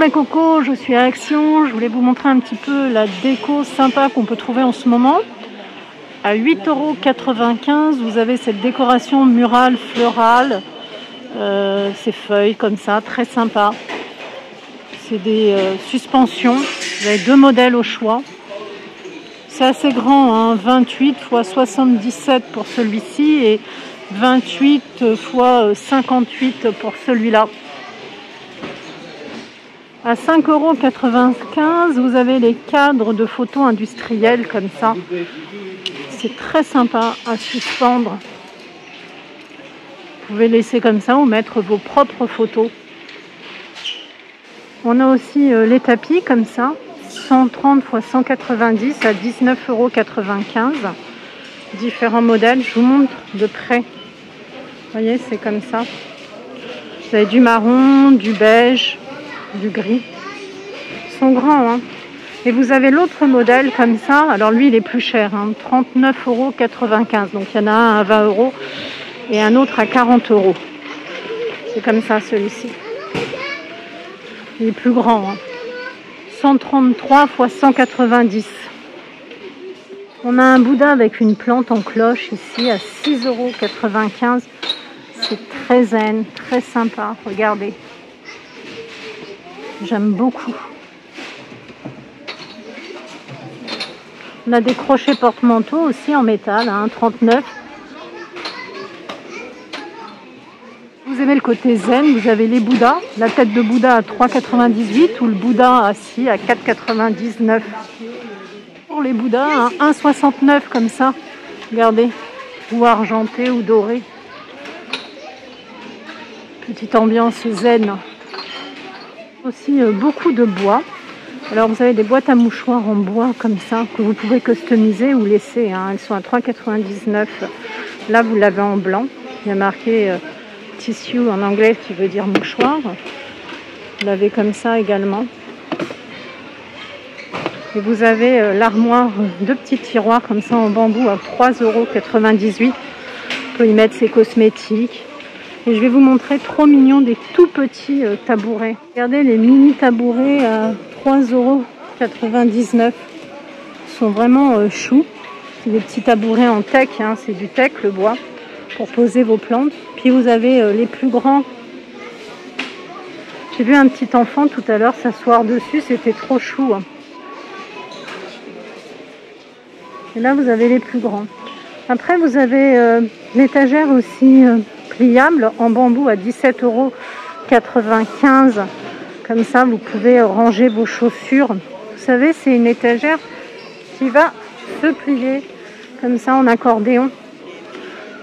les cocos, je suis à Action. Je voulais vous montrer un petit peu la déco sympa qu'on peut trouver en ce moment. À 8,95 €, vous avez cette décoration murale florale. Ces feuilles comme ça, très sympa. C'est des suspensions. Vous avez deux modèles au choix. C'est assez grand, hein, 28 x 77 pour celui-ci et 28 x 58 pour celui-là. À 5,95 €, vous avez les cadres de photos industrielles comme ça. C'est très sympa à suspendre. Vous pouvez laisser comme ça ou mettre vos propres photos. On a aussi les tapis comme ça. 130 x 190 à 19,95 €. Différents modèles, je vous montre de près. Vous voyez, c'est comme ça. Vous avez du marron, du beige, du gris. Ils sont grands, hein. Et vous avez l'autre modèle comme ça. Alors lui, il est plus cher, hein, 39,95 €. Donc il y en a un à 20 € et un autre à 40 €. C'est comme ça celui-ci. Il est plus grand, hein. 133 x 190. On a un Bouddha avec une plante en cloche ici à 6,95 €. C'est très zen, très sympa. Regardez. J'aime beaucoup. On a des crochets porte-manteaux aussi en métal à 1,39 €. Vous aimez le côté zen, vous avez les Bouddhas. La tête de Bouddha à 3,98 € ou le Bouddha assis à 4,99 €. Pour les Bouddhas, à 1,69 € comme ça. Regardez, ou argenté ou doré. Petite ambiance zen. Aussi beaucoup de bois. Alors vous avez des boîtes à mouchoirs en bois comme ça que vous pouvez customiser ou laisser, hein. Elles sont à 3,99 €. Là vous l'avez en blanc. Il y a marqué tissue en anglais qui veut dire mouchoir. Vous l'avez comme ça également. Et vous avez l'armoire, deux petits tiroirs comme ça en bambou à 3,98 €. On peut y mettre ses cosmétiques. Et je vais vous montrer trop mignon des tout petits tabourets. Regardez les mini tabourets à 3,99 €. Ils sont vraiment choux. C'est des petits tabourets en teck, hein, c'est du teck le bois, pour poser vos plantes. Puis vous avez les plus grands. J'ai vu un petit enfant tout à l'heure s'asseoir dessus, c'était trop chou, hein. Et là vous avez les plus grands. Après vous avez l'étagère aussi pliable en bambou à 17,95 €. Comme ça vous pouvez ranger vos chaussures. Vous savez, c'est une étagère qui va se plier comme ça en accordéon.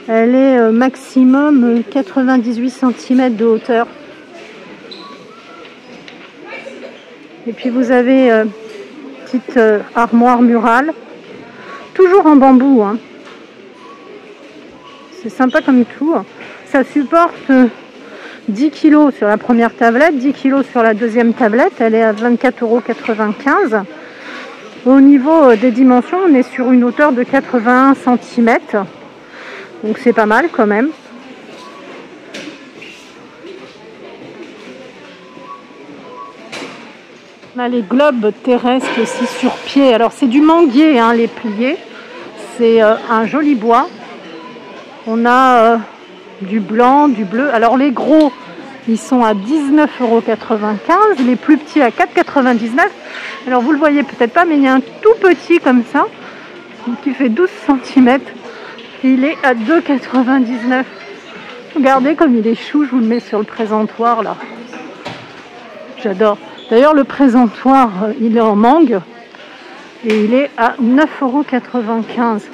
Elle est maximum 98 cm de hauteur. Et puis vous avez petite armoire murale. Toujours en bambou, hein. C'est sympa comme tout. Ça supporte 10 kg sur la première tablette, 10 kg sur la deuxième tablette. Elle est à 24,95 €. Au niveau des dimensions, on est sur une hauteur de 81 cm. Donc c'est pas mal quand même. On a les globes terrestres aussi sur pied. Alors c'est du manguier, hein, les pliés. C'est un joli bois. On a du blanc, du bleu. Alors les gros, ils sont à 19,95 €. Les plus petits à 4,99 €. Alors vous le voyez peut-être pas, mais il y a un tout petit comme ça, qui fait 12 cm. Il est à 2,99 €. Regardez comme il est chou, je vous le mets sur le présentoir là. J'adore. D'ailleurs le présentoir, il est en mangue et il est à 9,95 €.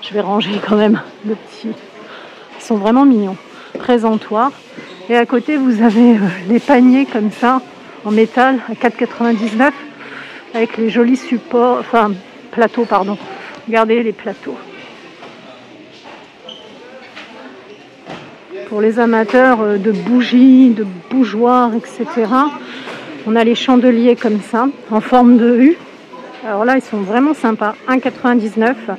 Je vais ranger quand même le petit. Ils sont vraiment mignons. Présentoir. Et à côté vous avez les paniers comme ça en métal à 4,99 € avec les jolis supports, enfin plateaux pardon. Regardez les plateaux. Pour les amateurs de bougies, de bougeoirs, etc. On a les chandeliers comme ça, en forme de U. Alors là, ils sont vraiment sympas. 1,99 €.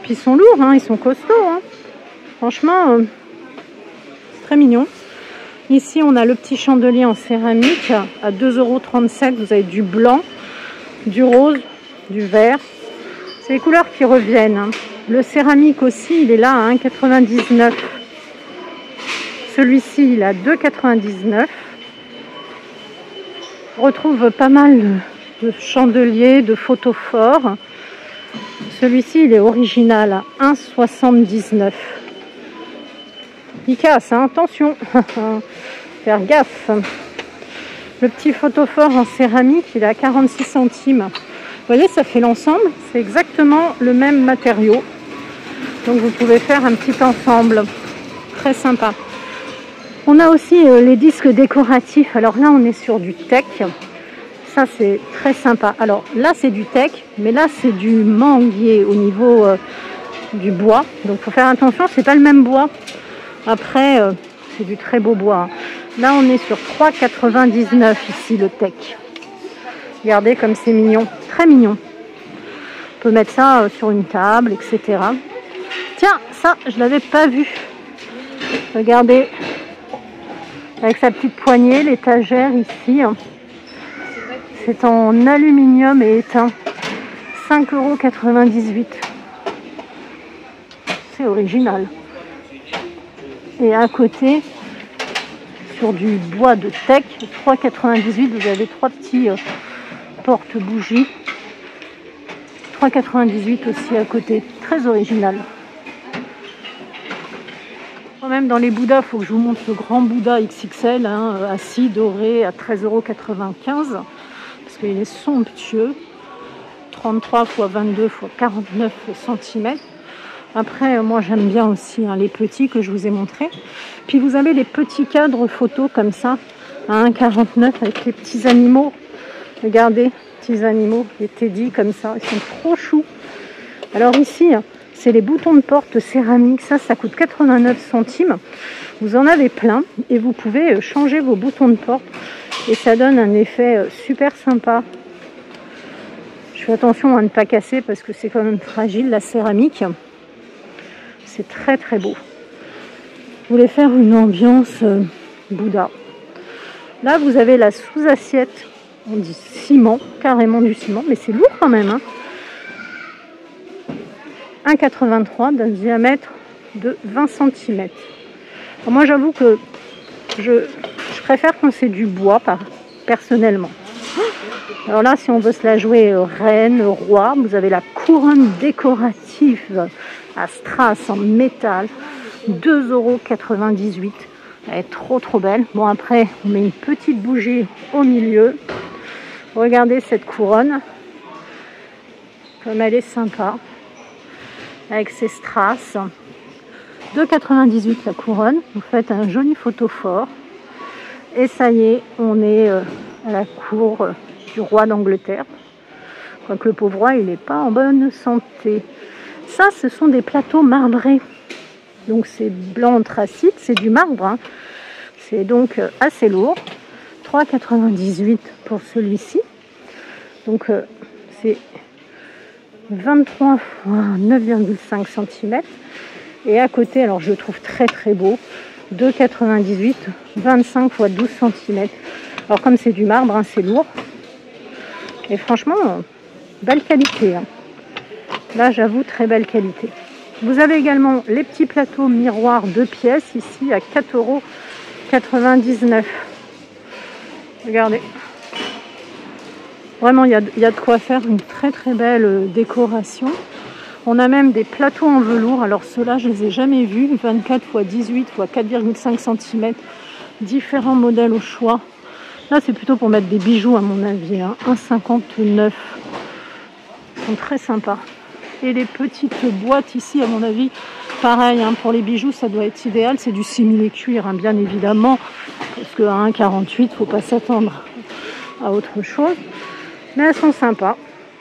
Puis ils sont lourds, hein, ils sont costauds. Hein. Franchement, c'est très mignon. Ici, on a le petit chandelier en céramique à 2,37 €. Vous avez du blanc, du rose, du vert. C'est les couleurs qui reviennent, hein. Le céramique aussi, il est là à 1,99 €. Celui-ci, il est à 2,99 €. On retrouve pas mal de chandeliers, de photophores. Celui-ci, il est original à 1,79 €. Il casse, hein, attention, faire gaffe. Le petit photophore en céramique, il est à 46 centimes. Vous voyez, ça fait l'ensemble, c'est exactement le même matériau. Donc vous pouvez faire un petit ensemble, très sympa. On a aussi les disques décoratifs. Alors là, on est sur du teak. Ça, c'est très sympa. Alors là, c'est du teak, mais là, c'est du manguier au niveau du bois. Donc il faut faire attention, c'est pas le même bois. Après, c'est du très beau bois. Là, on est sur 3,99 € ici, le teak. Regardez comme c'est mignon, très mignon. On peut mettre ça sur une table, etc. Tiens, ça, je l'avais pas vu. Regardez, avec sa petite poignée, l'étagère ici. C'est en aluminium et éteint. 5,98 €. C'est original. Et à côté, sur du bois de teak, 3,98 €, vous avez 3 petits porte-bougies. 3,98 € aussi à côté. Très original. Quand même, dans les Bouddhas, il faut que je vous montre le grand Bouddha XXL, hein, assis, doré, à 13,95 €. Parce qu'il est somptueux. 33 x 22 x 49 cm. Après, moi j'aime bien aussi, hein, les petits que je vous ai montrés. Puis vous avez les petits cadres photos comme ça, à 1,49 € avec les petits animaux. Regardez, petits animaux, les teddy comme ça, ils sont trop choux. Alors ici, c'est les boutons de porte céramique, ça coûte 89 centimes. Vous en avez plein et vous pouvez changer vos boutons de porte et ça donne un effet super sympa. Je fais attention à ne pas casser parce que c'est quand même fragile la céramique. C'est très très beau. Vous voulez faire une ambiance Bouddha. Là, vous avez la sous-assiette, on dit ciment, carrément du ciment, mais c'est lourd quand même, hein. 1,83 d'un diamètre de 20 cm. Alors moi, j'avoue que je préfère quand c'est du bois, personnellement. Alors là, si on veut se la jouer reine, roi, vous avez la couronne décorative à strass en métal, 2,98 €. Elle est trop trop belle. Bon, après, on met une petite bougie au milieu. Regardez cette couronne, comme elle est sympa, avec ses strass. 2,98 € la couronne. Vous faites un joli photophore. Et ça y est, on est à la cour du roi d'Angleterre. Quoique le pauvre roi, il n'est pas en bonne santé. Ça, ce sont des plateaux marbrés. Donc c'est blanc anthracite, c'est du marbre, hein. C'est donc assez lourd. 3,98 € pour celui-ci. Donc c'est 23 x 9,5 cm. Et à côté, alors je le trouve très très beau, 2,98 €, 25 x 12 cm. Alors comme c'est du marbre, hein, c'est lourd. Et franchement, belle qualité, hein. Là, j'avoue, très belle qualité. Vous avez également les petits plateaux miroirs 2 pièces, ici à 4,99 €. Regardez. Vraiment, il y a de quoi faire une très très belle décoration. On a même des plateaux en velours. Alors ceux-là, je ne les ai jamais vus. 24 x 18 x 4,5 cm. Différents modèles au choix. Là, c'est plutôt pour mettre des bijoux, à mon avis, hein. 1,59 €. Ils sont très sympas. Et les petites boîtes ici, à mon avis, pareil, hein, pour les bijoux, ça doit être idéal. C'est du simili-cuir, hein, bien évidemment. Parce qu'à 1,48 €, il ne faut pas s'attendre à autre chose. Mais elles sont sympas.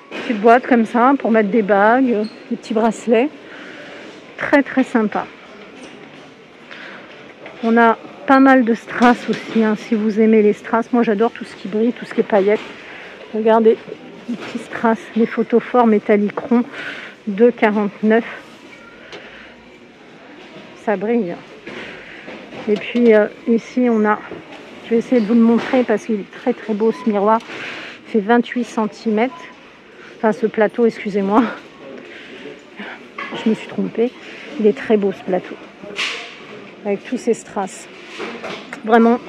Petite boîte comme ça, pour mettre des bagues, des petits bracelets. Très, très sympa. On a pas mal de strass aussi, hein, si vous aimez les strass. Moi, j'adore tout ce qui brille, tout ce qui est paillettes. Regardez, les petits strass, les photophores métallicrons, 2,49 €. Ça brille. Et puis ici on a, je vais essayer de vous le montrer parce qu'il est très très beau ce miroir. Il fait 28 cm. Enfin ce plateau, excusez-moi. Je me suis trompée. Il est très beau ce plateau. Avec tous ces strass. Vraiment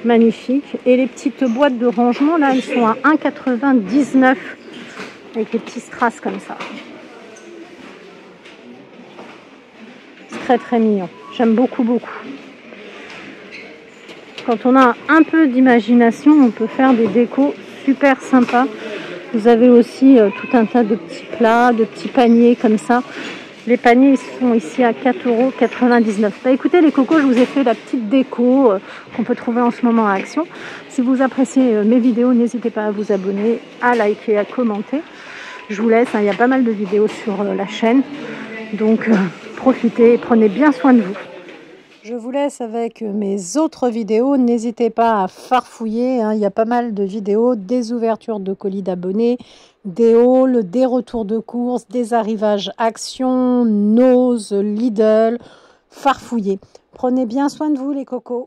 magnifique. Et les petites boîtes de rangement là, elles sont à 1,99 € avec les petits strass comme ça. C'est très très mignon. J'aime beaucoup beaucoup. Quand on a un peu d'imagination, on peut faire des décos super sympas. Vous avez aussi tout un tas de petits plats, de petits paniers comme ça. Les paniers ils sont ici à 4,99 €. Bah, écoutez les cocos, je vous ai fait la petite déco qu'on peut trouver en ce moment à Action. Si vous appréciez mes vidéos, n'hésitez pas à vous abonner, à liker, à commenter. Je vous laisse, hein, il y a pas mal de vidéos sur la chaîne. Donc profitez et prenez bien soin de vous. Je vous laisse avec mes autres vidéos. N'hésitez pas à farfouiller, hein. Il y a pas mal de vidéos, des ouvertures de colis d'abonnés, des hauls, des retours de courses, des arrivages Action, Nose, Lidl. Farfouillez. Prenez bien soin de vous les cocos.